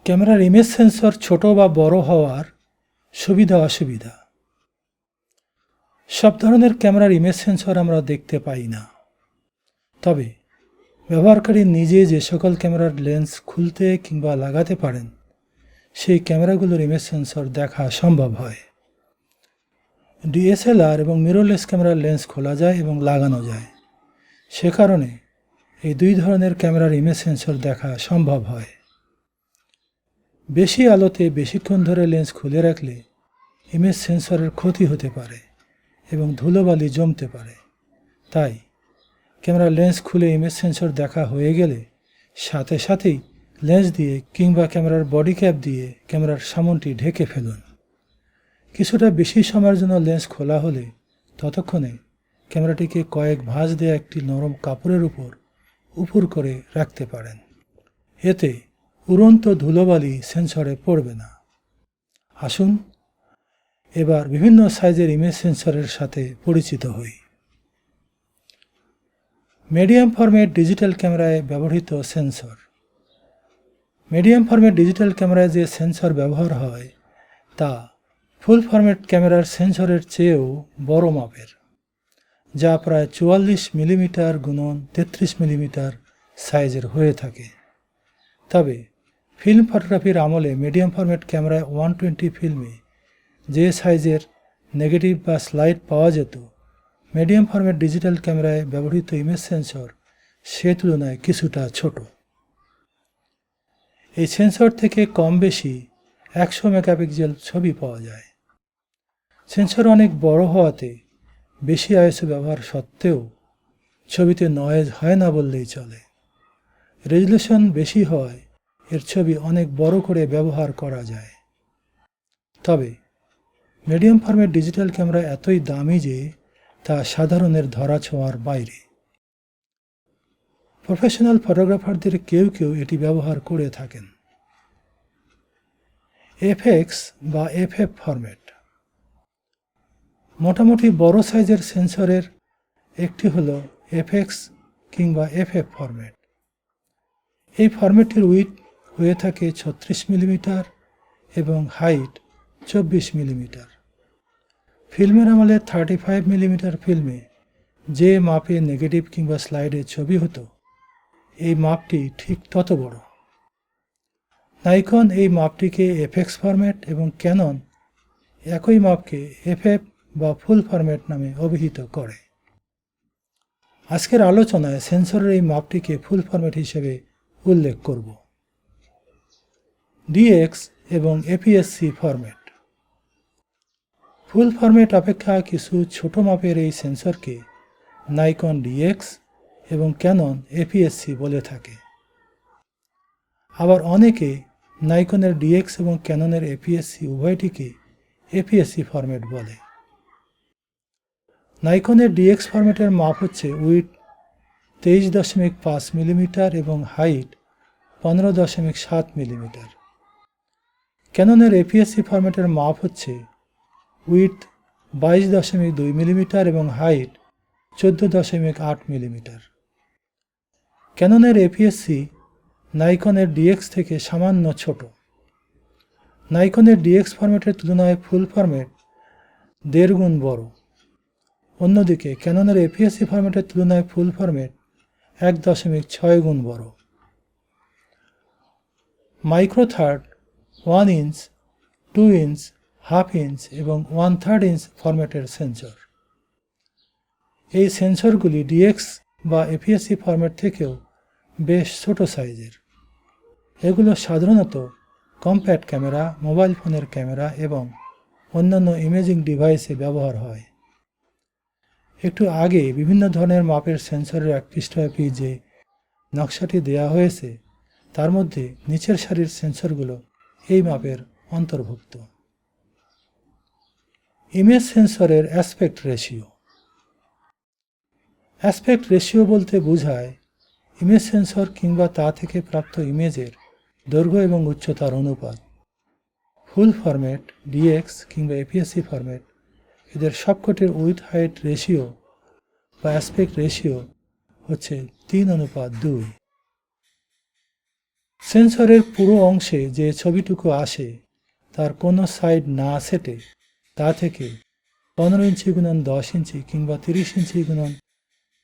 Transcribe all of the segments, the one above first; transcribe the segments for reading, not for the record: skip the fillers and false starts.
ক্যামেরার image sensor ছোট বা বড় হওয়ার সুবিধা অসুবিধা। সব ধরনের ক্যামেরার ইমেজ সেন্সর আমরা দেখতে পাই না, তবে ব্যবহারকারী নিজে যে সকল ক্যামেরার লেন্স খুলতে কিংবা লাগাতে পারেন সেই ক্যামেরাগুলোর ইমেজ সেন্সর দেখা সম্ভব হয়। ডিএসএলআর এবং মিররলেস ক্যামেরার লেন্স খোলা যায় এবং লাগানো যায়, সে কারণে এই দুই ধরনের ক্যামেরার ইমেজ সেন্সর দেখা সম্ভব হয়। বেশি আলোতে বেশিক্ষণ ধরে লেন্স খুলে রাখলে ইমেজ সেন্সরের ক্ষতি হতে পারে এবং ধুলোবালি জমতে পারে। তাই ক্যামেরার লেন্স খুলে ইমেজ সেন্সর দেখা হয়ে গেলে সাথে সাথেই লেন্স দিয়ে কিংবা ক্যামেরার বডি ক্যাপ দিয়ে ক্যামেরার সামনটি ঢেকে ফেলুন। কিছুটা বেশি সময়ের জন্য লেন্স খোলা হলে ততক্ষণে ক্যামেরাটিকে কয়েক ভাঁজ দেওয়া একটি নরম কাপড়ের উপর করে রাখতে পারেন। এতে উড়ন্ত ধুলোবালি সেন্সরে পড়বে না। আসুন এবার বিভিন্ন সাইজের ইমেজ সেন্সরের সাথে পরিচিত হই। মিডিয়াম ফরম্যাট ডিজিটাল ক্যামেরায় ব্যবহৃত সেন্সর। মিডিয়াম ফরম্যাট ডিজিটাল ক্যামেরায় যে সেন্সর ব্যবহার হয় তা ফুল ফরম্যাট ক্যামেরার সেন্সরের চেয়েও বড় মাপের, যা প্রায় 44 মিলিমিটার গুণন 33 মিলিমিটার সাইজের হয়ে থাকে। তবে ফিল্ম ফটোগ্রাফির আমলে মিডিয়াম ফরম্যাট ক্যামেরায় 120 ফিল্মে যে সাইজের নেগেটিভ বা স্লাইড পাওয়া যেত, মিডিয়াম ফরম্যাট ডিজিটাল ক্যামেরায় ব্যবহৃত ইমেজ সেন্সর সে তুলনায় কিছুটা ছোট। এই সেন্সর থেকে কম বেশি 100 মেগাপিক্সেল ছবি পাওয়া যায়। সেন্সর অনেক বড় হওয়াতে বেশি আইএসও ব্যবহার সত্ত্বেও ছবিতে নয়েজ হয় না বললেই চলে। রেজুলেশন বেশি হওয়ায় এর ছবি অনেক বড় করে ব্যবহার করা যায়। তবে মিডিয়াম ফরম্যাট ডিজিটাল ক্যামেরা এতই দামি যে তা সাধারণের ধরাছোঁয়ার বাইরে। প্রফেশনাল ফটোগ্রাফারদের কেউ কেউ এটি ব্যবহার করে থাকেন। এফএক্স বা এফএফ ফরম্যাট। মোটামুটি বড় সাইজের সেন্সরের একটি হলো এফএক্স কিংবা এফএফ ফরম্যাট। এই ফরম্যাটটির উইডথ হয়ে থাকে 36 মিলিমিটার এবং হাইট 24 মিলিমিটার। ফিল্মের আমলে 35 মিলিমিটার ফিল্মে যে মাপে নেগেটিভ কিংবা স্লাইডে ছবি হতো, এই মাপটি ঠিক তত বড়। নাইকন এই মাপটিকে এফএক্স ফরম্যাট এবং ক্যানন একই মাপকে এফএফ বা ফুল ফরম্যাট নামে অভিহিত করে। আজকের আলোচনায় সেন্সরের এই মাপটিকে ফুল ফরম্যাট হিসেবে উল্লেখ করব। ডিএক্স এবং এপিএসসি ফরম্যাট। ফুল ফরম্যাট অপেক্ষা কিছু ছোট মাপের এই সেন্সরকে নাইকন ডিএক্স এবং ক্যানন এপিএসসি বলে থাকে। আবার অনেকে নাইকনের ডিএক্স এবং ক্যাননের এপিএসসি উভয়টিকে এপিএসসি ফরম্যাট বলে। নাইকনের ডিএক্স ফরম্যাটের মাপ হচ্ছে উইডথ 23.5 মিলিমিটার এবং হাইট 15.7 মিলিমিটার। ক্যাননের এপিএসসি ফরম্যাটের মাপ হচ্ছে উইডথ 22.2 মিলিমিটার এবং হাইট 14.8 মিলিমিটার। ক্যাননের এপিএসসি নাইকনের ডিএক্স থেকে সামান্য ছোট। নাইকনের ডিএক্স ফরম্যাটের তুলনায় ফুল ফরম্যাট 1.5 গুণ বড়। অন্যদিকে ক্যাননের এপিএসসি ফরম্যাটের তুলনায় ফুল ফরম্যাট 1.6 গুণ বড়। Micro third 1 inch, 2 inch, half inch এবং 1/3 ইঞ্চ ফরম্যাটের সেন্সর। এই সেন্সরগুলি ডিএক্স বা এপিএসসি ফরম্যাট থেকেও বেশ ছোট সাইজের। এগুলো সাধারণত কম্প্যাক্ট ক্যামেরা, মোবাইল ফোনের ক্যামেরা এবং অন্যান্য ইমেজিং ডিভাইসে ব্যবহার হয়। একটু আগে বিভিন্ন ধরনের মাপের সেন্সরের এক পৃষ্ঠাব্যাপী যে নকশাটি দেয়া হয়েছে তার মধ্যে নিচের সারির সেন্সরগুলো এই মাপের অন্তর্ভুক্ত। ইমেজ সেন্সরের অ্যাসপেক্ট রেশিও। অ্যাসপেক্ট রেশিও বলতে বোঝায় ইমেজ সেন্সর কিংবা তা থেকে প্রাপ্ত ইমেজের দৈর্ঘ্য এবং উচ্চতার অনুপাত। ফুল ফরম্যাট, ডিএক্স কিংবা এপিএসসি ফরম্যাট এদের সবকটির উইথ হাইট রেশিও বা অ্যাসপেক্ট রেশিও হচ্ছে 3:2। সেন্সরের পুরো অংশে যে ছবিটুকু আসে তার কোনো সাইড না সেটে তা থেকে 15 ইঞ্চি গুণন 10 ইঞ্চি কিংবা 30 ইঞ্চি গুণন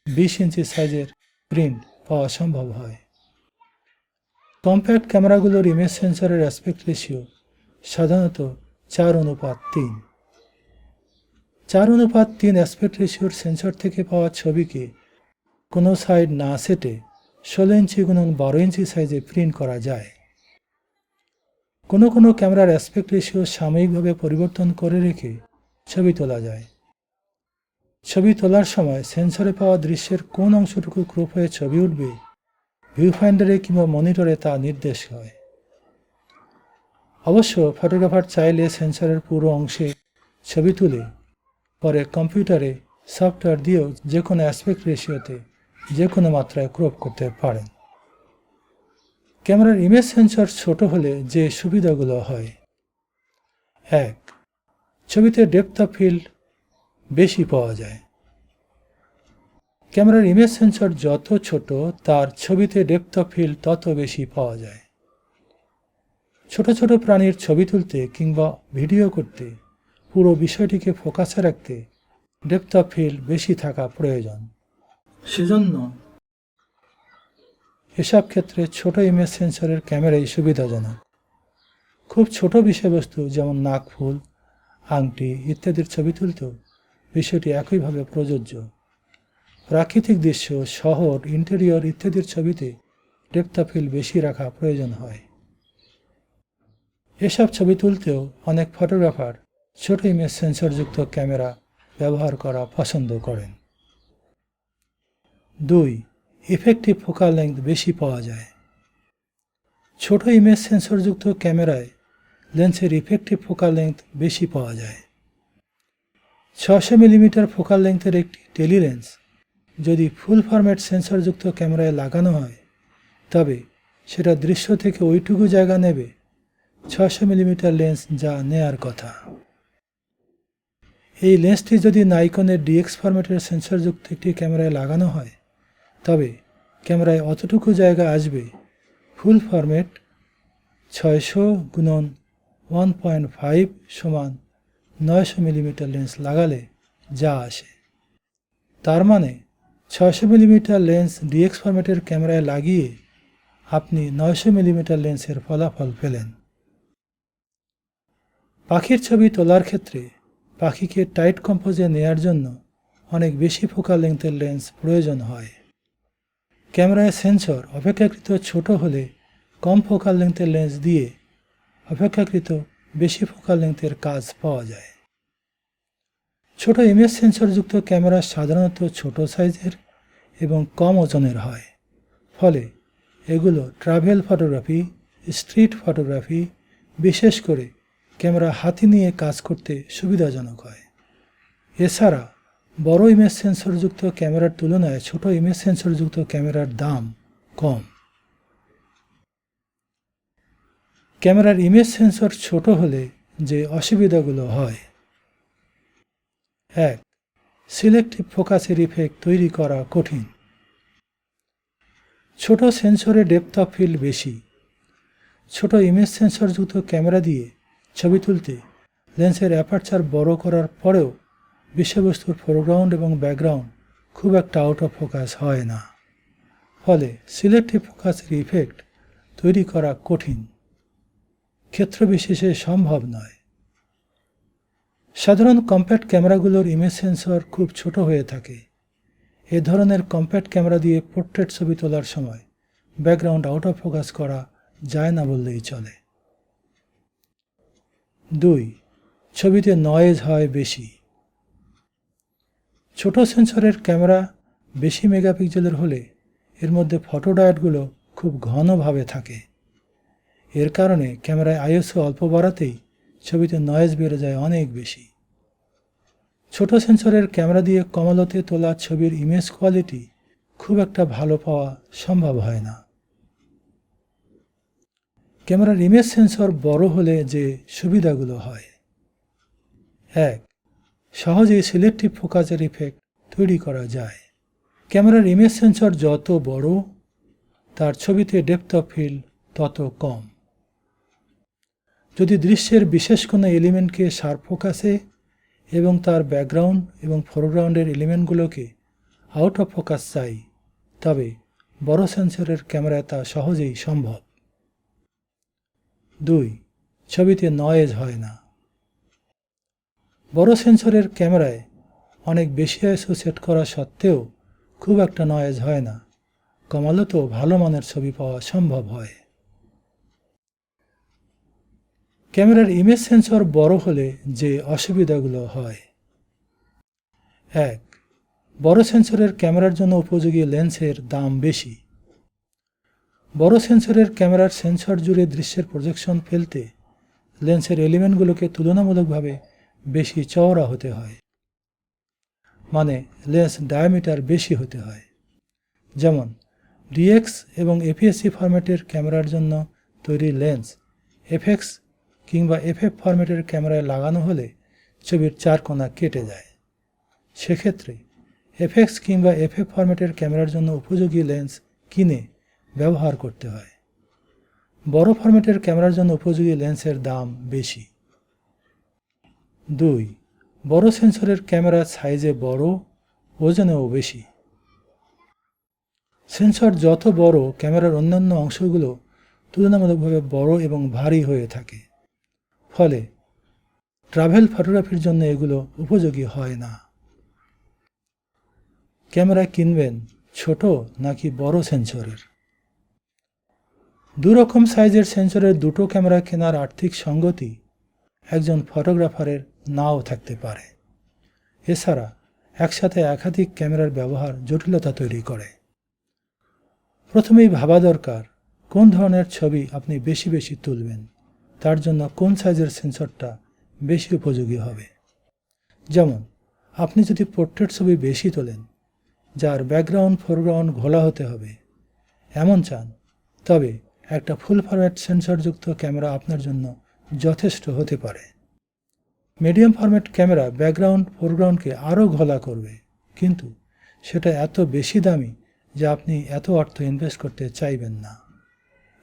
20 ইঞ্চি সাইজের প্রিন্ট পাওয়া সম্ভব হয়। কম্প্যাক্ট ক্যামেরাগুলোর ইমেজ সেন্সরের অ্যাসপেক্ট রেশিও সাধারণত 4:3। 4:3 অ্যাসপেক্ট রেশিওর সেন্সর থেকে পাওয়া ছবিকে কোনো সাইড না সেটে 16 ইঞ্চি গুণন 12 ইঞ্চি সাইজে প্রিন্ট করা যায়। কোনো কোনো ক্যামেরার অ্যাসপেক্ট রেশিও সাময়িকভাবে পরিবর্তন করে রেখে ছবি তোলা যায়। ছবি তোলার সময় সেন্সরে পাওয়া দৃশ্যের কোন অংশটুকু ক্রপ হয়ে ছবি উঠবে ভিউ ফাইন্ডারে কিংবা মনিটরে তা নির্দেশ হয়। অবশ্য ফটোগ্রাফার চাইলে সেন্সরের পুরো অংশে ছবি তুলে পরে কম্পিউটারে সফটওয়্যার দিয়েও যে কোনো অ্যাসপেক্ট রেশিওতে যে কোনো মাত্রায় ক্রপ করতে পারেন। ক্যামেরার ইমেজ সেন্সর ছোট হলে যে সুবিধাগুলো হয়: 1. ছবিতে ডেপথ অফ ফিল্ড বেশি পাওয়া যায়। ক্যামেরার ইমেজ সেন্সর যত ছোট তার ছবিতে ডেপথ অফ ফিল্ড তত বেশি পাওয়া যায়। ছোট ছোট প্রাণীর ছবি তুলতে কিংবা ভিডিও করতে পুরো বিষয়টিকে ফোকাসে রাখতে ডেপথ অফ ফিল্ড বেশি থাকা প্রয়োজন। সেজন্য এসব ক্ষেত্রে ছোট ইমেজ সেন্সরের ক্যামেরাই সুবিধাজনক। খুব ছোট বিষয়বস্তু যেমন নাকফুল, আংটি ইত্যাদির ছবি তুলতেও বিষয়টি একইভাবে প্রযোজ্য। প্রাকৃতিক দৃশ্য, শহর, ইন্টেরিয়র ইত্যাদির ছবিতে ডেপথ অফ ফিল্ড বেশি রাখা প্রয়োজন হয়। এসব ছবি তুলতেও অনেক ফটোগ্রাফার ছোট ইমেজ সেন্সরযুক্ত ক্যামেরা ব্যবহার করা পছন্দ করেন। 2. ইফেক্টিভ ফোকাল লেংথ বেশি পাওয়া যায়। ছোট ইমেজ সেন্সরযুক্ত ক্যামেরায় লেন্সের ইফেক্টিভ ফোকাল লেংথ বেশি পাওয়া যায়। 600 মিলিমিটার ফোকাল লেংথের একটি টেলিলেন্স যদি ফুল ফরম্যাট সেন্সরযুক্ত ক্যামেরায় লাগানো হয় তবে সেটা দৃশ্য থেকে ওইটুকু জায়গা নেবে 600 মিলিমিটার লেন্স যা নেয়ার কথা। এই লেন্সটি যদি নাইকনের ডিএক্স ফরম্যাটের সেন্সরযুক্ত একটি ক্যামেরায় লাগানো হয় তবে ক্যামেরায় অতটুকু জায়গা আসবে ফুল ফরম্যাট 600x1.5 সমান 900 মিলিমিটার লেন্স লাগালে যা আসে। তার মানে 600 মিলিমিটার লেন্স ডিএক্স ফরম্যাটের ক্যামেরায় লাগিয়ে আপনি 900 মিলিমিটার লেন্সের ফলাফল পেলেন। পাখির ছবি তোলার ক্ষেত্রে পাখিকে টাইট কম্পোজে নেয়ার জন্য অনেক বেশি ফোকাল লেংথের লেন্স প্রয়োজন হয়। ক্যামেরায় সেন্সর অপেক্ষাকৃত ছোট হলে কম ফোকাল লেংথের লেন্স দিয়ে অপেক্ষাকৃত বেশি ফোকাল লেংথের কাজ পাওয়া যায়। ছোট ইমেজ সেন্সরযুক্ত ক্যামেরা সাধারণত ছোট সাইজের এবং কম ওজনের হয়, ফলে এগুলো ট্রাভেল ফটোগ্রাফি, স্ট্রিট ফটোগ্রাফি, বিশেষ করে ক্যামেরা হাতে নিয়ে কাজ করতে সুবিধাজনক হয়। এছাড়া বড় ইমেজ সেন্সরযুক্ত ক্যামেরার তুলনায় ছোট ইমেজ সেন্সরযুক্ত ক্যামেরার দাম কম। ক্যামেরার ইমেজ সেন্সর ছোট হলে যে অসুবিধাগুলো হয়: 1. সিলেক্টিভ ফোকাসের ইফেক্ট তৈরি করা কঠিন। ছোট সেন্সরে ডেপথ অফ ফিল্ড বেশি। ছোট ইমেজ সেন্সরযুক্ত ক্যামেরা দিয়ে ছবি তুলতে লেন্সের অ্যাপারচার বড় করার পরেও বিষয়বস্তুর ফোরগ্রাউন্ড এবং ব্যাকগ্রাউন্ড খুব একটা আউট অফ ফোকাস হয় না, ফলে সিলেক্টিভ ফোকাসের ইফেক্ট তৈরি করা কঠিন, ক্ষেত্রবিশেষে সম্ভব নয়। সাধারণ কম্প্যাক্ট ক্যামেরাগুলোর ইমেজ সেন্সর খুব ছোট হয়ে থাকে। এ ধরনের কম্প্যাক্ট ক্যামেরা দিয়ে পোর্ট্রেট ছবি তোলার সময় ব্যাকগ্রাউন্ড আউট অফ ফোকাস করা যায় না বললেই চলে। 2. ছবিতে নয়েজ হয় বেশি। ছোট সেন্সরের ক্যামেরা বেশি মেগাপিক্সেলের হলে এর মধ্যে ফটোডায়োডগুলো খুব ঘনভাবে থাকে। এর কারণে ক্যামেরায় আইএসও অল্প বাড়াতেই ছবিতে নয়েজ বেড়ে যায় অনেক বেশি। ছোট সেন্সরের ক্যামেরা দিয়ে কম আলোতে তোলা ছবির ইমেজ কোয়ালিটি খুব একটা ভালো পাওয়া সম্ভব হয় না। ক্যামেরার ইমেজ সেন্সর বড় হলে যে সুবিধাগুলো হয়: 1. সহজেই সিলেক্টিভ ফোকাসের ইফেক্ট তৈরি করা যায়। ক্যামেরার ইমেজ সেন্সর যত বড় তার ছবিতে ডেপথ অফ ফিল্ড তত কম। যদি দৃশ্যের বিশেষ কোনো এলিমেন্টকে শার্প ফোকাসে এবং তার ব্যাকগ্রাউন্ড এবং ফোরগ্রাউন্ডের এলিমেন্টগুলোকে আউট অফ ফোকাস চাই, তবে বড় সেন্সরের ক্যামেরায় তা সহজেই সম্ভব। 2. ছবিতে নয়েজ হয় না। বড় সেন্সরের ক্যামেরায় অনেক বেশি আইএসও সেট করা সত্ত্বেও খুব একটা নয়েজ হয় না, কমালো ভালো মানের ছবি পাওয়া সম্ভব হয়। ক্যামেরার ইমেজ সেন্সর বড় হলে যে অসুবিধাগুলো হয়: 1. বড় সেন্সরের ক্যামেরার জন্য উপযোগী লেন্সের দাম বেশি। বড় সেন্সরের ক্যামেরার সেন্সর জুড়ে দৃশ্যের প্রজেকশন ফেলতে লেন্সের এলিমেন্টগুলোকে তুলনামূলকভাবে বেশি চওড়া হতে হয়, মানে লেন্স ডায়ামিটার বেশি হতে হয়। যেমন ডিএক্স এবং এপিএসসি ফরম্যাটের ক্যামেরার জন্য তৈরি লেন্স এফএক্স কিংবা এফএফ ফরম্যাটের ক্যামেরায় লাগানো হলে ছবির 4 কোণা কেটে যায়। সেক্ষেত্রে এফএক্স কিংবা এফএফ ফরম্যাটের ক্যামেরার জন্য উপযোগী লেন্স কিনে ব্যবহার করতে হয়। বড় ফরম্যাটের ক্যামেরার জন্য উপযোগী লেন্সের দাম বেশি। 2. বড় সেন্সরের ক্যামেরা সাইজে বড়, ওজনেও বেশি। সেন্সর যত বড়, ক্যামেরার অন্যান্য অংশগুলো তুলনামূলকভাবে বড় এবং ভারী হয়ে থাকে, ফলে ট্রাভেল ফটোগ্রাফির জন্য এগুলো উপযোগী হয় না। ক্যামেরা কিনবেন ছোট নাকি বড় সেন্সরের? দুরকম সাইজের সেন্সরের দুটো ক্যামেরা কেনার আর্থিক সঙ্গতি একজন ফটোগ্রাফারের নাও থাকতে পারে। এছাড়া একসাথে একাধিক ক্যামেরার ব্যবহার জটিলতা তৈরি করে। প্রথমেই ভাবা দরকার কোন ধরনের ছবি আপনি বেশি বেশি তুলবেন, তার জন্য কোন সাইজের সেন্সরটা বেশি উপযোগী হবে। যেমন আপনি যদি পোর্ট্রেট ছবি বেশি তোলেন, যার ব্যাকগ্রাউন্ড ফোরগ্রাউন্ড ঘোলা হতে হবে, এমন চান, তবে একটা ফুল ফরম্যাট সেন্সরযুক্ত ক্যামেরা আপনার জন্য যথেষ্ট হতে পারে। মিডিয়াম ফরম্যাট ক্যামেরা ব্যাকগ্রাউন্ড ফোরগ্রাউন্ডকে আরও ঘোলা করবে, কিন্তু সেটা এত বেশি দামি যে আপনি এত অর্থ ইনভেস্ট করতে চাইবেন না।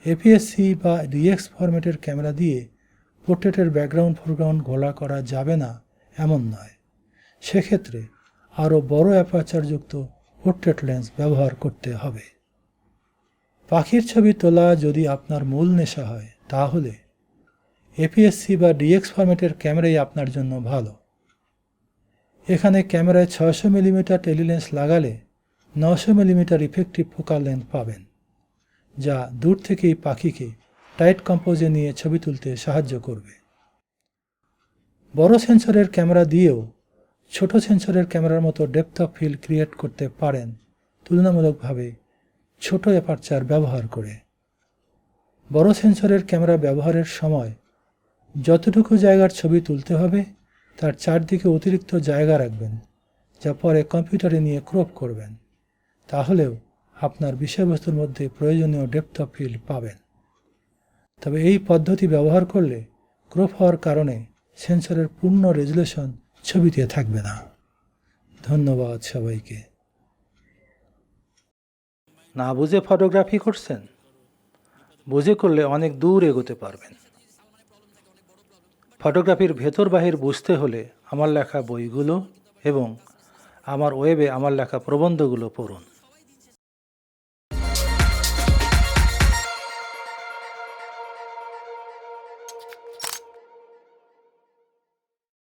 এপিএসসি বা ডিএক্স ফরম্যাটের ক্যামেরা দিয়ে পোর্ট্রেটের ব্যাকগ্রাউন্ড ফোরগ্রাউন্ড ঘোলা করা যাবে না এমন নয়। সেক্ষেত্রে আরও বড় অ্যাপারচারযুক্ত পোর্ট্রেট লেন্স ব্যবহার করতে হবে। পাখির ছবি তোলা যদি আপনার মূল নেশা হয়, তাহলে এপিএসসি বা ডিএক্স ফরম্যাটের ক্যামেরাই আপনার জন্য ভালো। এখানে ক্যামেরায় 600 মিলিমিটার টেলিলেন্স লাগালে 900 মিলিমিটার ইফেক্টিভ ফোকাল লেন্থ পাবেন, যা দূর থেকেই পাখিকে টাইট কম্পোজে নিয়ে ছবি তুলতে সাহায্য করবে। বড় সেন্সরের ক্যামেরা দিয়েও ছোট সেন্সরের ক্যামেরার মতো ডেপথ অফ ফিল্ড ক্রিয়েট করতে পারেন তুলনামূলকভাবে ছোট অ্যাপারচার ব্যবহার করে। বড় সেন্সরের ক্যামেরা ব্যবহারের সময় যতটুকু জায়গার ছবি তুলতে হবে তার চারদিকে অতিরিক্ত জায়গা রাখবেন, যা পরে কম্পিউটারে নিয়ে ক্রপ করবেন। তাহলেও আপনার বিষয়বস্তুর মধ্যে প্রয়োজনীয় ডেপথ অফ ফিল্ড পাবেন। তবে এই পদ্ধতি ব্যবহার করলে ক্রপ হওয়ার কারণে সেন্সরের পূর্ণ রেজুলেশন ছবিতে থাকবে না। ধন্যবাদ সবাইকে। না বুঝে ফটোগ্রাফি করছেন? বুঝে করলে অনেক দূর এগোতে পারবেন। ফটোগ্রাফির ভেতর বাহির বুঝতে হলে আমার লেখা বইগুলো এবং আমার ওয়েবে আমার লেখা প্রবন্ধগুলো পড়ুন।